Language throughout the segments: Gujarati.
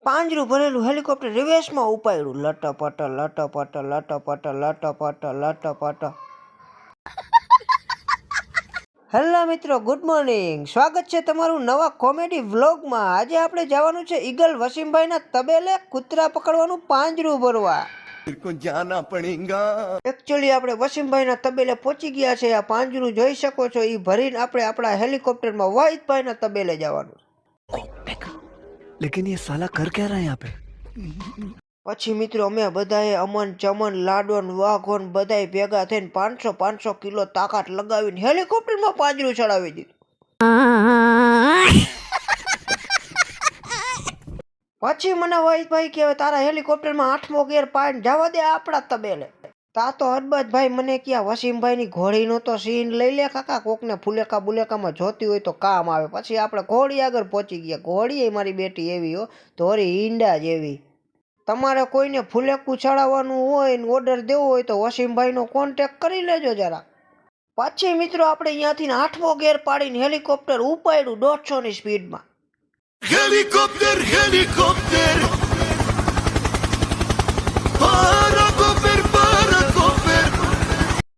પાંજરું ભરેલું હેલિકોપ્ટર રિવેશમાં ઉપાડ્યું. લટપટ લટપટ લટપટ લટપટ લટપટ. હેલો મિત્રો, ગુડ મોર્નિંગ. સ્વાગત છે તમારું નવા કોમેડી વ્લોગમાં. આજે આપણે જવાનું છે ઈગલ વસીમભાઈના તબેલે કૂતરા પકડવાનું પાંજરું ભરવા. જાના પડેગા. એકચ્યુઅલી આપણે વસીમભાઈના તબેલે પહોંચી ગયા છે. આ પાંજરું જોઈ શકો છો. એ ભરીને આપણે આપણા હેલિકોપ્ટરમાં વાહિદભાઈના તબેલે જવાનું. લેકિન ये साला कर क्या रहा है यहाँ पे? પછી મિત્રો અમે બધાએ અમન ચમન લાડોન વાઘોન બધાએ ભેગા થઈને 500 કિલો તાકાત લગાવીને હેલિકોપ્ટરમાં પાંજરું ચડાવી દીધું. પછી મને વાહિદભાઈ કહેવાય તારા હેલિકોપ્ટરમાં 8મો ગેર પાડીને જવા દે આપણા તબેલે. તા તો હરબતભાઈ મને ક્યાં વસીમભાઈની ઘોડીનો તો સીન લઈ લે કાકા, કોકને ફુલેકા બુલેકામાં જોતી હોય તો કામ આવે. પછી આપણે ઘોડી આગળ પહોંચી ગયા. ઘોડી મારી બેટી એવી હો, ધોરી ઈંડા જેવી. તમારે કોઈને ફુલેકું ચડાવવાનું હોય ને ઓર્ડર દેવો હોય તો વસીમભાઈનો કોન્ટેક્ટ કરી લેજો જરા. પછી મિત્રો આપણે અહીંયાથી 8મો ગેર પાડીને હેલિકોપ્ટર ઉપાડ્યું 150ની સ્પીડમાં. हेलीकॉप्टर हेलीकॉप्टर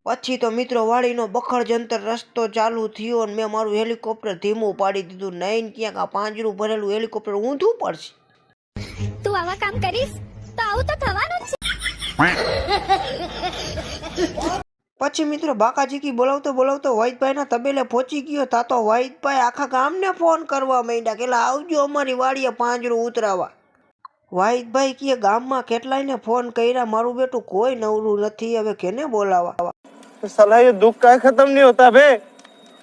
પછી તો મિત્રો વાડીનો બખડ જંતર રસ્તો ચાલુ થયો ને મેં મારું હેલિકોપ્ટર ધીમું પાડી દીધું. નહીં ક્યાંક આ પાંજરું ભરેલું હેલિકોપ્ટર ઊંધું પડશે. તું આવા કામ કરીશ તો આવું તો થવાનું જ છે. પછી મિત્રો બાકાજીકી બોલાવતો વાહિદભાઈના તબેલે પહોંચી ગયો. તા તો વાહિદભાઈ આખા ગામને ફોન કરવા માંડ્યા કે આવજો અમારી વાડીએ પાંજરું ઉતરાવા. વાહિદભાઈ કે ગામમાં કેટલાયને ફોન કર્યા, મારું બેટું કોઈ નવરું નથી, હવે કેને બોલાવા. साला ये दुख का खत्म नहीं होता बे.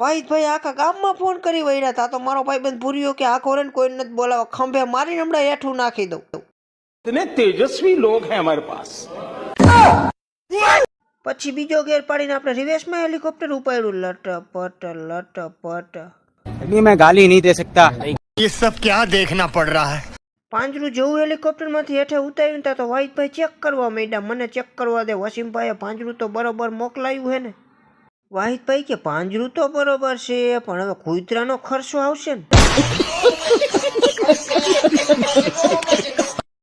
વાહિદભાઈ આખા ગામમાં ફોન કરી વળ્યા. તા તો મારો ભાઈબંધ ભૂર્યો કે આખો રેન કોઈ નથી બોલાવા, ખંભે મારીને હમણાં હેઠું નાખી દઉં. इतने तेजस्वी लोग हैं हमारे पास. પછી બીજો ગેર પાડીને આપણે રિવેશમાં હેલિકોપ્ટર ઉપાડ્યું. લટપટ લટપટ. नहीं, मैं गाली नहीं दे सकता. ये सब क्या देखना पड़ रहा है? પાંજરું જેવું હેલિકોપ્ટરમાંથી હેઠે ઉતાર્યું તા તો વાહિદભાઈ ચેક કરવા માંડ્યા. મને ચેક કરવા દે, વસીમભાઈએ પાંજરું તો બરોબર મોકલાયું હે ને. વાહિદભાઈ કે પાંજરું તો બરોબર છે પણ હવે કૂતરાનો ખર્ચો આવશે ને.